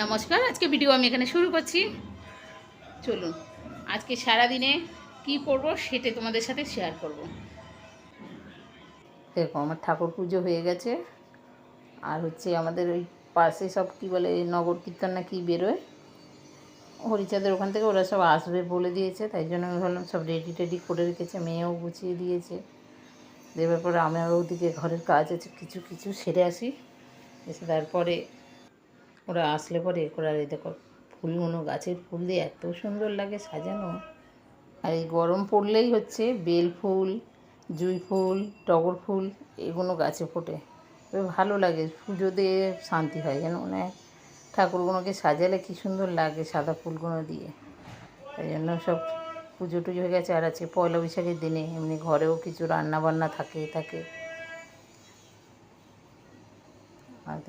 নমস্কার, আজকে ভিডিও আমি এখানে শুরু করছি। চলুন আজকে সারা দিনে কি করব সেটা তোমাদের সাথে শেয়ার করব। দেখো আমার ঠাকুর পুজো হয়ে গেছে, আর হচ্ছে আমাদের ওই পাশে সব কি বলে নগর কীর্তন না কি বেরোয় হরিচাঁদের ওখান থেকে, ওরা সব আসবে বলে দিয়েছে। তাই জন্য আমি ভাবলাম সব রেডি টেডি করে রেখেছে, মেয়েও গুছিয়ে দিয়েছে। দেওয়ার পরে আমার ওদিকে ঘরের কাজ আছে, কিছু কিছু সেরে আসি। এসে তারপরে ওরা আসলে পরে ওরা এই দেখো ফুলগুলো, গাছের ফুল দিয়ে এত সুন্দর লাগে সাজানো। আর এই গরম পড়লেই হচ্ছে বেল ফুল, জুঁই ফুল, টগর ফুল এগুলো গাছে ফোটে, ভালো লাগে। পুজো দিয়ে শান্তি হয় যেন, মানে ঠাকুরগুলোকে সাজালে কী সুন্দর লাগে সাদা ফুলগুলো দিয়ে। তাই জন্য সব পুজো টুজো হয়ে গেছে। আর আছে পয়লা বৈশাখের দিনে এমনি ঘরেও কিছু রান্না বান্না থাকে। আর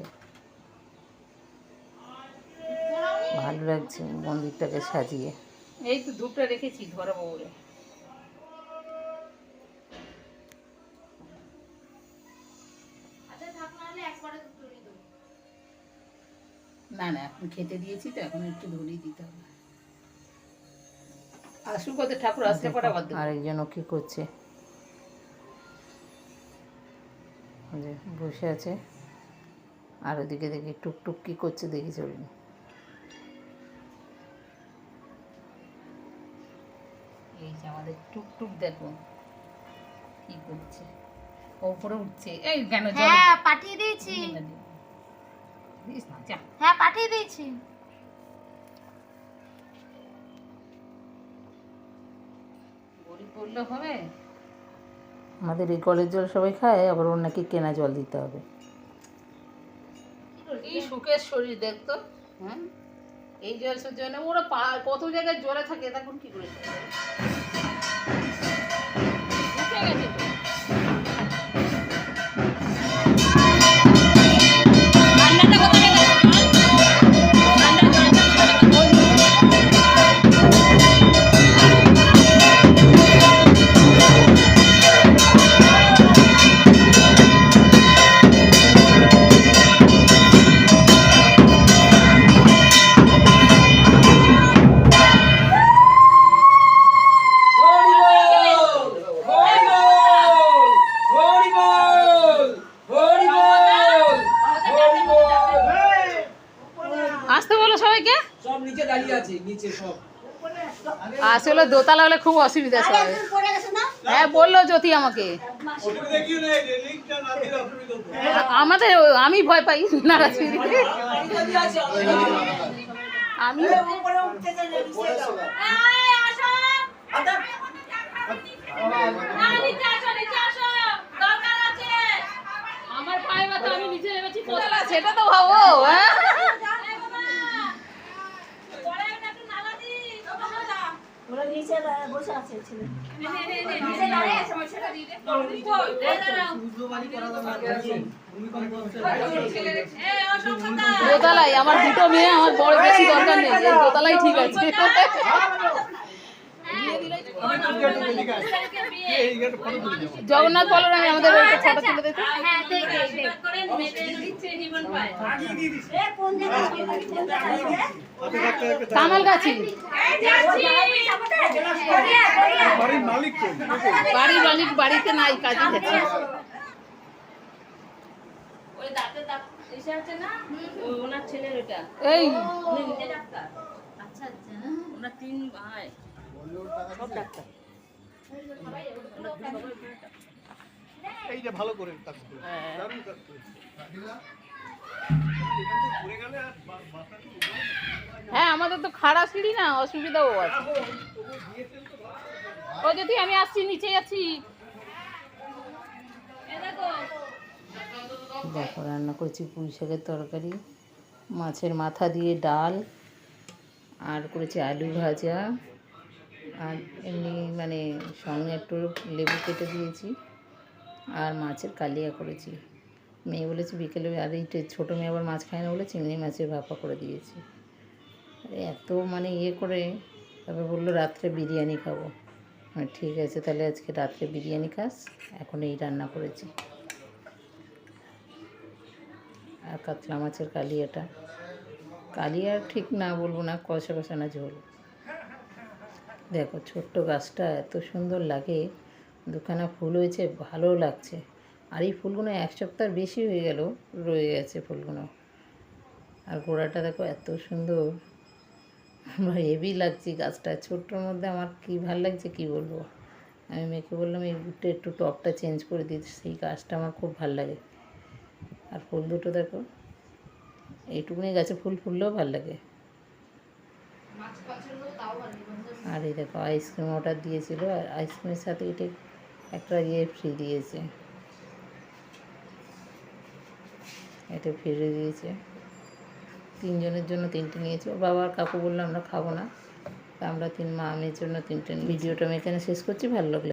ভালো লাগছে মন্দিরটাকে সাজিয়ে। এই তো ধূপটা রেখেছি ধরাবো বলে। না না, এখন খেতে দিয়েছি তো, এখন একটু ধরিয়ে দিতে হবে। আসুক ওদের ঠাকুর আসলে পরে আবার দেবো। আরেকজনও কি করছে, বসে আছে। আর ওদিকে দেখি টুকটুক কি করছে, দেখি চলুন। এই যে আমাদের টুকটুক দেখো কি করছে, ওপরে উঠছে। এই কেন? হ্যাঁ পাঠিয়ে দিয়েছি। হ্যাঁ পাঠিয়ে দিয়েছি। গরিব বললে হবে? আমাদের এই কলের জল সবাই খায়, আবার ওর নাকি কেনা জল দিতে হবে। এই সুখের শরীর দেখতো। হ্যাঁ, এই জল সহ্য হয় না। ওরা কত জায়গায় জলে থাকে, তখন কি করে আসতে বলো সবাইকে। সব নিচে দাঁড়িয়ে আছে, নিচে সব আসলে দোতলা হলে খুব অসুবিধা সবাই। হ্যাঁ বললো জ্যোতি আমাকে। আমাদের আমি ভয় পাই নাড়াছড়ি। আমি আমার পায়ে ব্যথা, আমি নিচে নেমেছি। সেটা তো ভাবো। হ্যাঁ দোতলায় আমার দুটো মেয়ে, আমার বড় বেশি দরকার নেই, দোতলাই ঠিক আছে। জগন্নাথ বলো না, আমাদের ফটো তুলে দিতে। কামালগাছি বাড়ির মালিক বাড়িতে নাই, কাজে গেছে। এই ওনার 3 ভাই সব ডাক্তার। এই যে ভালো করে কাজ করে, দারুণ কাজ করে। হ্যাঁ আমাদের তো খাড়া সিঁড়ি না, অসুবিধাও আছে। ও যদি আমি আসছি, নিচে আছি। দেখো রান্না করছি পুঁই শাকের তরকারি, মাছের মাথা দিয়ে ডাল, আর করেছি আলু ভাজা, আর এমনি মানে সঙ্গে একটু লেবু কেটে দিয়েছি, আর মাছের কালিয়া করেছি। মেয়ে বলেছে বিকেলে, আর এইটা ছোটো মেয়ে আবার মাছ খায় না বলে চিংড়ি মাছের ভাপা করে দিয়েছি। এত মানে করে তারপর বললো রাত্রে বিরিয়ানি খাবো। হ্যাঁ ঠিক আছে, তাহলে আজকে রাত্রে বিরিয়ানি খাস। এখন এই রান্না করেছি। আর কাতলা মাছের কালিয়াটা কালিয়ার ঠিক না বলবো না, কষা কষা না ঝোল। দেখো ছোট্ট গাছটা এত সুন্দর লাগে, দুখানা ফুল হয়েছে, ভালো লাগছে। আর এই ফুলগুলো এক সপ্তাহ বেশি হয়ে গেল, রয়ে গেছে ফুলগুলো। আর গোড়াটা দেখো এত সুন্দর, আমার হেভি লাগছে গাছটা। ছোট্টোর মধ্যে আমার কী ভালো লাগছে কী বলবো। আমি মেয়েকে বললাম এই একটু টবটা চেঞ্জ করে দিতে, সেই গাছটা আমার খুব ভালো লাগে। আর ফুল দুটো দেখো, এইটুকুনি গাছে ফুল ফুললেও ভালো লাগে। আর এই দেখো আইসক্রিম অর্ডার দিয়েছিল, আর আইসক্রিমের সাথে এটা একটা ফ্রি দিয়েছে, এটা ফিরে দিয়েছে। 3 জনের জন্য 3টে নিয়েছি। ওর বাবা আর কাকু বললো আমরা খাবো না, তা আমরা 3 মা মেয়ের জন্য 3টে। ভিডিওটা আমি এখানে শেষ করছি, ভালো লাগলো।